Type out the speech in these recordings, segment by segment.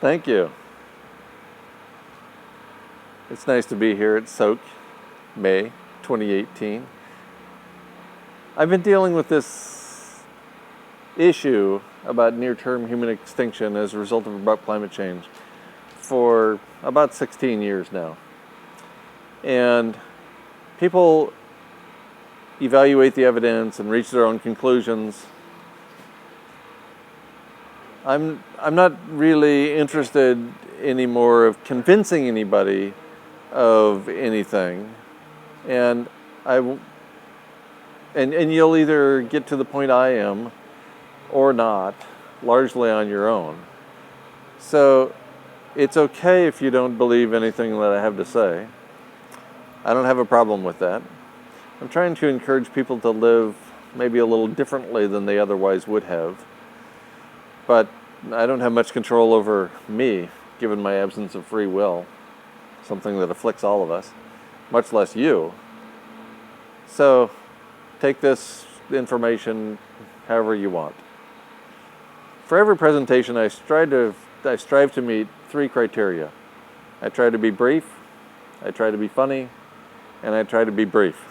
Thank you. It's nice to be here at SOAK, May 2018. I've been dealing with this issue about near-term human extinction as a result of abrupt climate change for about 16 years now. And people evaluate the evidence and reach their own conclusions. I'm not really interested anymore of convincing anybody of anything, and you'll either get to the point I am or not, largely on your own. So it's okay if you don't believe anything that I have to say. I don't have a problem with that. I'm trying to encourage people to live maybe a little differently than they otherwise would have. But I don't have much control over me, given my absence of free will, something that afflicts all of us, much less you. So take this information however you want. For every presentation, I strive to meet 3 criteria. I try to be brief, I try to be funny, and I try to be brief.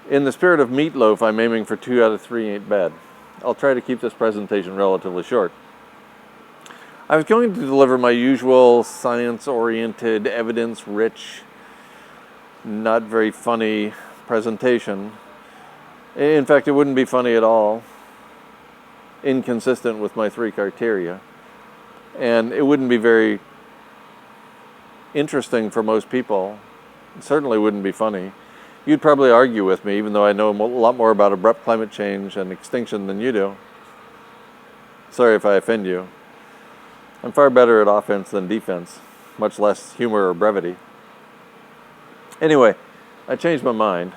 In the spirit of Meatloaf, I'm aiming for 2 out of 3 ain't bad. I'll try to keep this presentation relatively short. I was going to deliver my usual science-oriented, evidence-rich, not very funny presentation. In fact, it wouldn't be funny at all, inconsistent with my 3 criteria. And it wouldn't be very interesting for most people. It certainly wouldn't be funny. You'd probably argue with me, even though I know a lot more about abrupt climate change and extinction than you do. Sorry if I offend you. I'm far better at offense than defense, much less humor or brevity. Anyway, I changed my mind.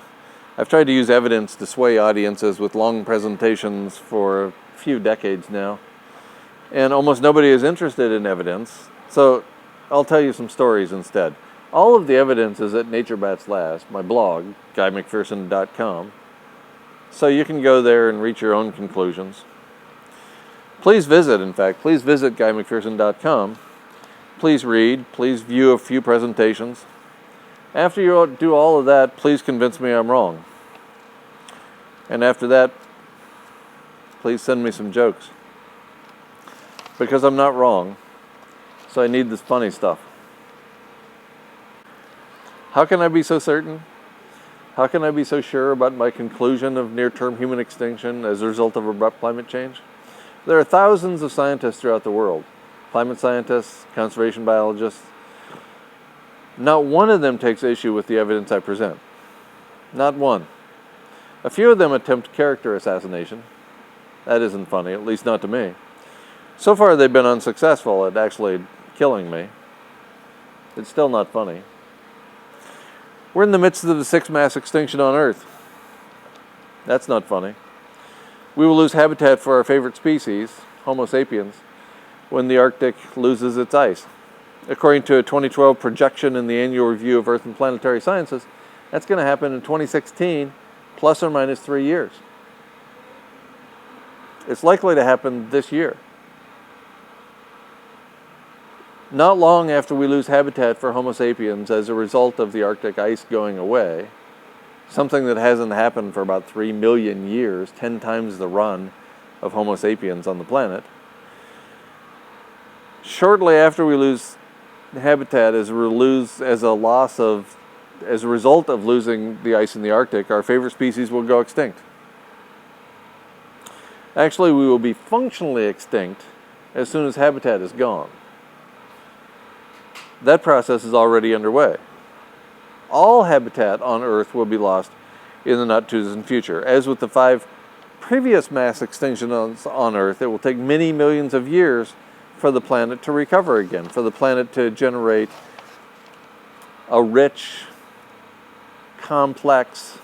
I've tried to use evidence to sway audiences with long presentations for a few decades now, and almost nobody is interested in evidence, so I'll tell you some stories instead. All of the evidence is at Nature Bats Last, my blog, GuyMcPherson.com, so you can go there and reach your own conclusions. Please visit GuyMcPherson.com. Please read, please view a few presentations. After you do all of that, please convince me I'm wrong. And after that, please send me some jokes. Because I'm not wrong, so I need this funny stuff. How can I be so certain? How can I be so sure about my conclusion of near-term human extinction as a result of abrupt climate change? There are thousands of scientists throughout the world, climate scientists, conservation biologists. Not one of them takes issue with the evidence I present. Not one. A few of them attempt character assassination. That isn't funny, at least not to me. So far they've been unsuccessful at actually killing me. It's still not funny. We're in the midst of the 6th mass extinction on Earth. That's not funny. We will lose habitat for our favorite species, Homo sapiens, when the Arctic loses its ice. According to a 2012 projection in the Annual Review of Earth and Planetary Sciences, that's going to happen in 2016, plus or minus 3 years. It's likely to happen this year. Not long after we lose habitat for Homo sapiens as a result of the Arctic ice going away, something that hasn't happened for about 3 million years, 10 times the run of Homo sapiens on the planet. Shortly after we lose habitat as a result of losing the ice in the Arctic, our favorite species will go extinct. Actually, we will be functionally extinct as soon as habitat is gone. That process is already underway. All habitat on Earth will be lost in the not-too-distant future. As with the 5 previous mass extinctions on Earth, it will take many millions of years for the planet to recover again, for the planet to generate a rich, complex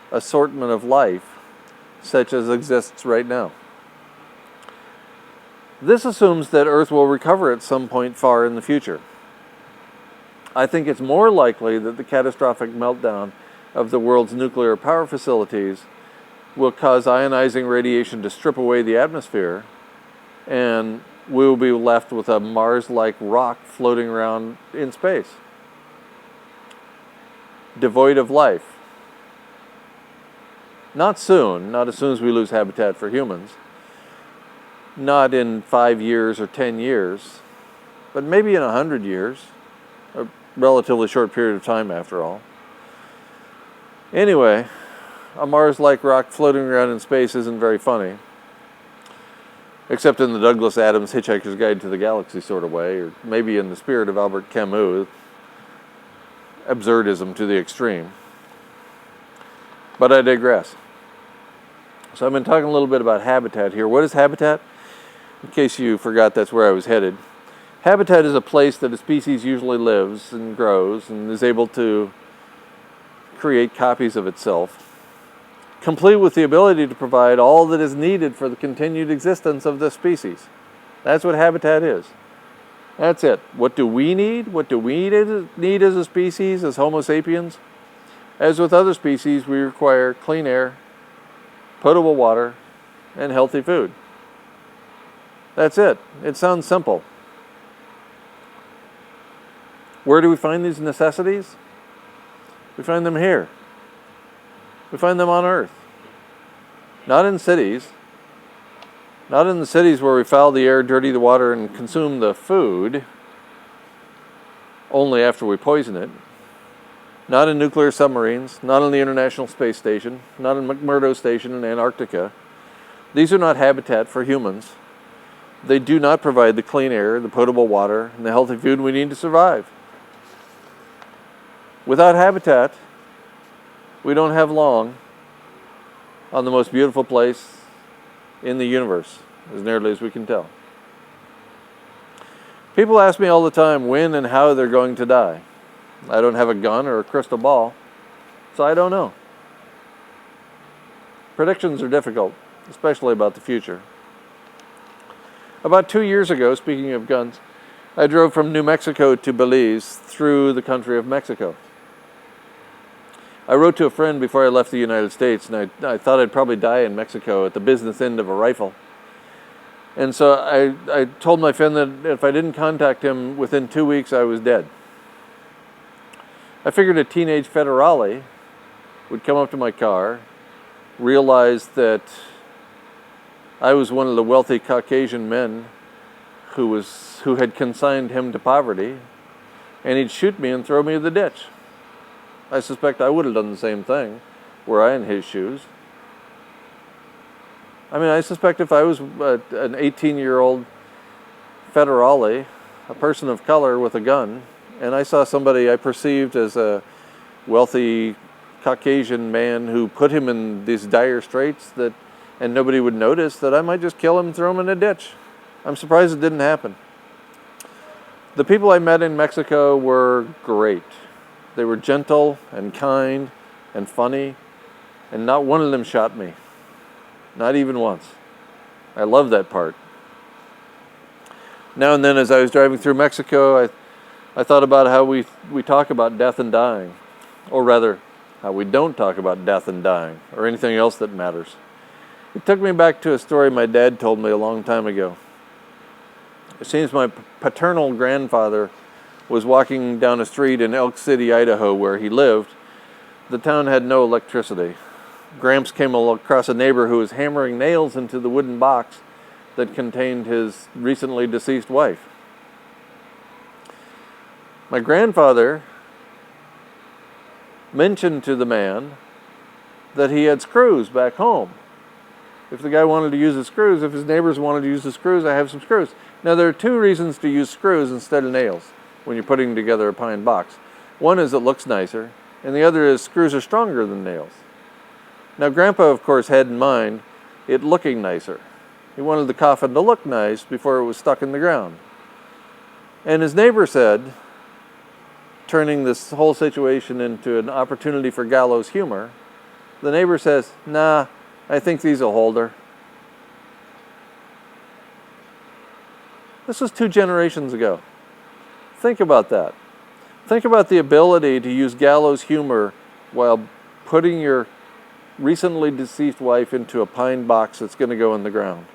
assortment of life such as exists right now. This assumes that Earth will recover at some point far in the future. I think it's more likely that the catastrophic meltdown of the world's nuclear power facilities will cause ionizing radiation to strip away the atmosphere and we will be left with a Mars-like rock floating around in space, devoid of life. Not soon, not as soon as we lose habitat for humans, not in 5 years or 10 years, but maybe in 100 years, a relatively short period of time after all. Anyway, a Mars-like rock floating around in space isn't very funny, except in the Douglas Adams Hitchhiker's Guide to the Galaxy sort of way, or maybe in the spirit of Albert Camus, absurdism to the extreme. But I digress. So I've been talking a little bit about habitat here. What is habitat? In case you forgot, that's where I was headed. Habitat is a place that a species usually lives and grows and is able to create copies of itself, complete with the ability to provide all that is needed for the continued existence of the species. That's what habitat is. That's it. What do we need? What do we need as a species, as Homo sapiens? As with other species, we require clean air, potable water, and healthy food. That's it. It sounds simple. Where do we find these necessities? We find them here. We find them on Earth. Not in cities. Not in the cities where we foul the air, dirty the water, and consume the food only after we poison it. Not in nuclear submarines. Not on the International Space Station. Not in McMurdo Station in Antarctica. These are not habitat for humans. They do not provide the clean air, the potable water, and the healthy food we need to survive. Without habitat, we don't have long on the most beautiful place in the universe, as nearly as we can tell. People ask me all the time when and how they're going to die. I don't have a gun or a crystal ball, so I don't know. Predictions are difficult, especially about the future. About 2 years ago, speaking of guns, I drove from New Mexico to Belize through the country of Mexico. I wrote to a friend before I left the United States, and I thought I'd probably die in Mexico at the business end of a rifle. And so I told my friend that if I didn't contact him within 2 weeks, I was dead. I figured a teenage federale would come up to my car, realize that I was one of the wealthy Caucasian men who had consigned him to poverty, and he'd shoot me and throw me in the ditch. I suspect I would have done the same thing were I in his shoes. I mean, I suspect if I was an 18-year-old federale, a person of color with a gun, and I saw somebody I perceived as a wealthy Caucasian man who put him in these dire straits and nobody would notice, that I might just kill him and throw him in a ditch. I'm surprised it didn't happen. The people I met in Mexico were great. They were gentle and kind and funny, and not one of them shot me. Not even once. I love that part. Now and then as I was driving through Mexico, I thought about how we talk about death and dying, or rather, how we don't talk about death and dying, or anything else that matters. It took me back to a story my dad told me a long time ago. It seems my paternal grandfather was walking down a street in Elk City, Idaho, where he lived. The town had no electricity. Gramps came across a neighbor who was hammering nails into the wooden box that contained his recently deceased wife. My grandfather mentioned to the man that he had screws back home. If the guy wanted to use the screws, if his neighbors wanted to use the screws, I have some screws. Now, there are two reasons to use screws instead of nails when you're putting together a pine box. One is it looks nicer, and the other is screws are stronger than nails. Now, Grandpa, of course, had in mind it looking nicer. He wanted the coffin to look nice before it was stuck in the ground. And his neighbor said, turning this whole situation into an opportunity for gallows humor, the neighbor says, "Nah, I think these will hold her." This was 2 generations ago. Think about that. Think about the ability to use gallows humor while putting your recently deceased wife into a pine box that's going to go in the ground.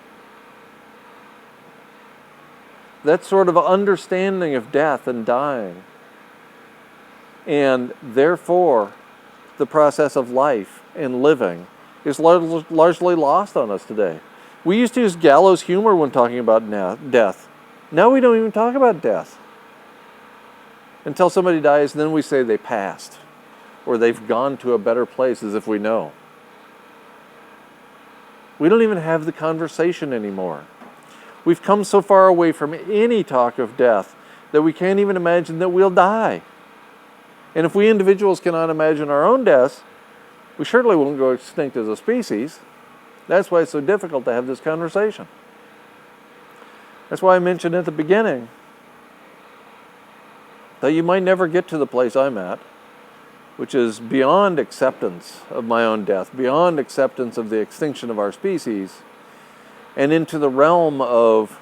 That sort of understanding of death and dying, and therefore the process of life and living, is largely lost on us today. We used to use gallows humor when talking about death. Now we don't even talk about death. Until somebody dies, then we say they passed, or they've gone to a better place, as if we know. We don't even have the conversation anymore. We've come so far away from any talk of death that we can't even imagine that we'll die. And if we individuals cannot imagine our own deaths, we surely won't go extinct as a species. That's why it's so difficult to have this conversation. That's why I mentioned at the beginning that you might never get to the place I'm at, which is beyond acceptance of my own death, beyond acceptance of the extinction of our species, and into the realm of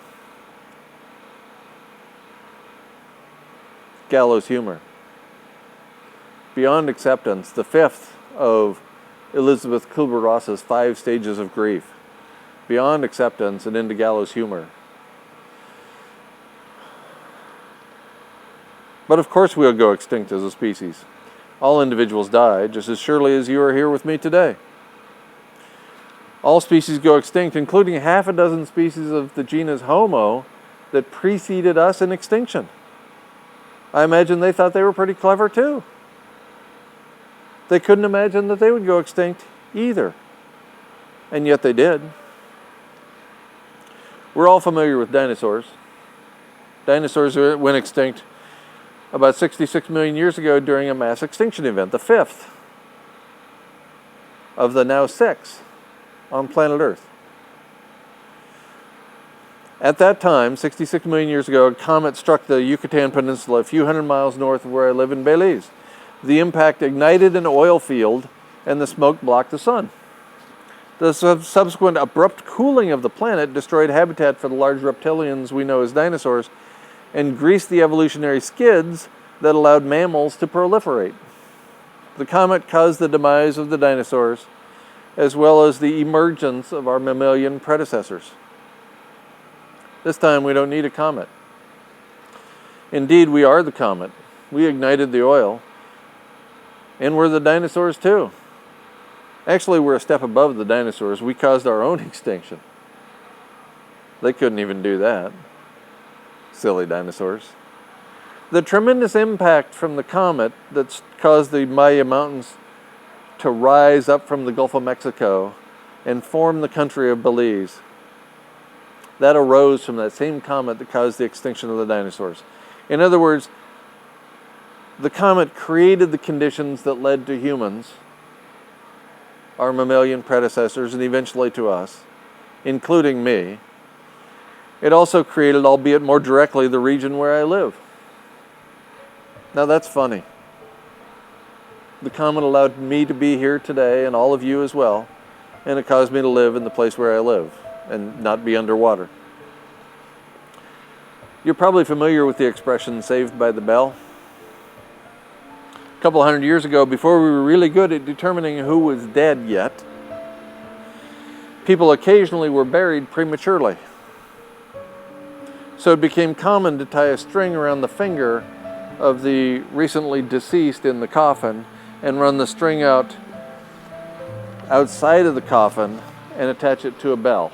gallows humor. Beyond acceptance, the fifth of Elizabeth Kubler-Ross's 5 stages of grief. Beyond acceptance and into gallows humor. But of course we'll go extinct as a species. All individuals die, just as surely as you are here with me today. All species go extinct, including half a dozen species of the genus Homo that preceded us in extinction. I imagine they thought they were pretty clever too. They couldn't imagine that they would go extinct either. And yet they did. We're all familiar with dinosaurs. Dinosaurs went extinct about 66 million years ago during a mass extinction event, the 5th of the now 6 on planet Earth. At that time, 66 million years ago, a comet struck the Yucatan Peninsula a few hundred miles north of where I live in Belize. The impact ignited an oil field and the smoke blocked the sun. The subsequent abrupt cooling of the planet destroyed habitat for the large reptilians we know as dinosaurs and greased the evolutionary skids that allowed mammals to proliferate. The comet caused the demise of the dinosaurs as well as the emergence of our mammalian predecessors. This time we don't need a comet. Indeed, we are the comet. We ignited the oil. And we're the dinosaurs too. Actually, we're a step above the dinosaurs. We caused our own extinction. They couldn't even do that. Silly dinosaurs. The tremendous impact from the comet that caused the Maya Mountains to rise up from the Gulf of Mexico and form the country of Belize, that arose from that same comet that caused the extinction of the dinosaurs. In other words, the comet created the conditions that led to humans, our mammalian predecessors, and eventually to us, including me. It also created, albeit more directly, the region where I live. Now that's funny. The comet allowed me to be here today, and all of you as well, and it caused me to live in the place where I live and not be underwater. You're probably familiar with the expression "saved by the bell." A couple hundred years ago, before we were really good at determining who was dead yet, people occasionally were buried prematurely. So it became common to tie a string around the finger of the recently deceased in the coffin and run the string outside of the coffin and attach it to a bell.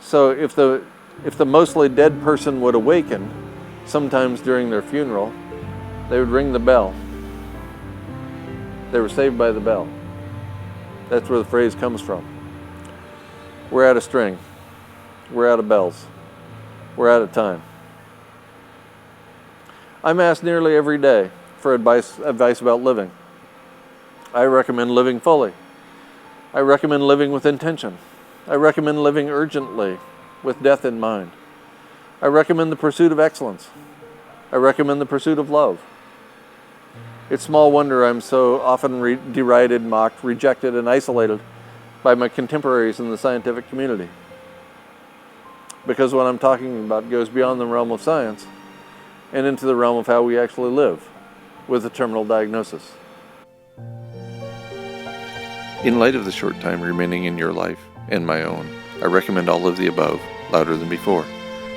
So if the mostly dead person would awaken, sometimes during their funeral, they would ring the bell. They were saved by the bell. That's where the phrase comes from. We're out of string. We're out of bells. We're out of time. I'm asked nearly every day for advice about living. I recommend living fully. I recommend living with intention. I recommend living urgently with death in mind. I recommend the pursuit of excellence. I recommend the pursuit of love. It's small wonder I'm so often derided, mocked, rejected, and isolated by my contemporaries in the scientific community. Because what I'm talking about goes beyond the realm of science and into the realm of how we actually live with a terminal diagnosis. In light of the short time remaining in your life and my own, I recommend all of the above louder than before.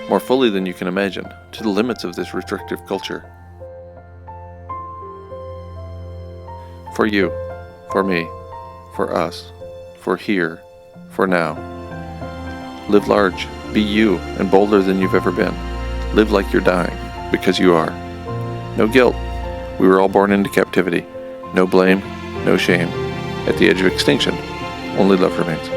more fully than you can imagine, to the limits of this restrictive culture. For you, for me, for us, for here, for now. Live large, be you, and bolder than you've ever been. Live like you're dying, because you are. No guilt. We were all born into captivity. No blame, no shame. At the edge of extinction, only love remains.